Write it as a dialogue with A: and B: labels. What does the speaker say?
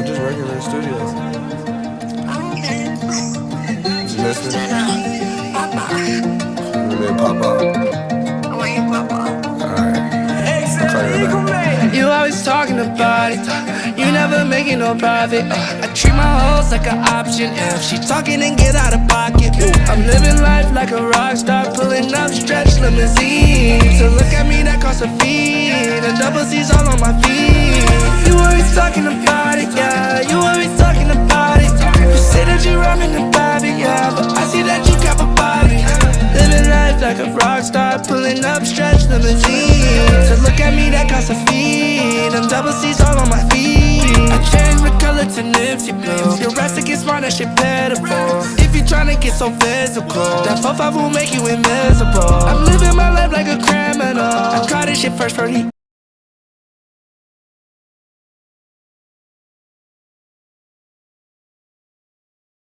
A: I'm just working in the studio.
B: Okay.
A: You listening?
B: Papa.
A: You may pop out.
B: When you pop up.
A: Alright. I'll call you back.
C: You always talking about it, you never making no profit. I treat my hoes like an option. If she talking, then get out of pocket. I'm living life like a rock star, pulling up stretch limousines. So look at me, that costs a fee, and double C's all on my feet. You always talking about it, yeah. You always talking about it. You say that you rapping about it, yeah, but I see that you cap a body. Living life like a rock star, pulling up stretch limousines. So look at me, that costs a fee, and double C's all on my feet. I changed my color to Nipsey blue. Your rest to get smart, that shit pitiful. If you tryna get so physical, that 4-5 will make you invisible. I'm living my life like a criminal. I caught this shit first for he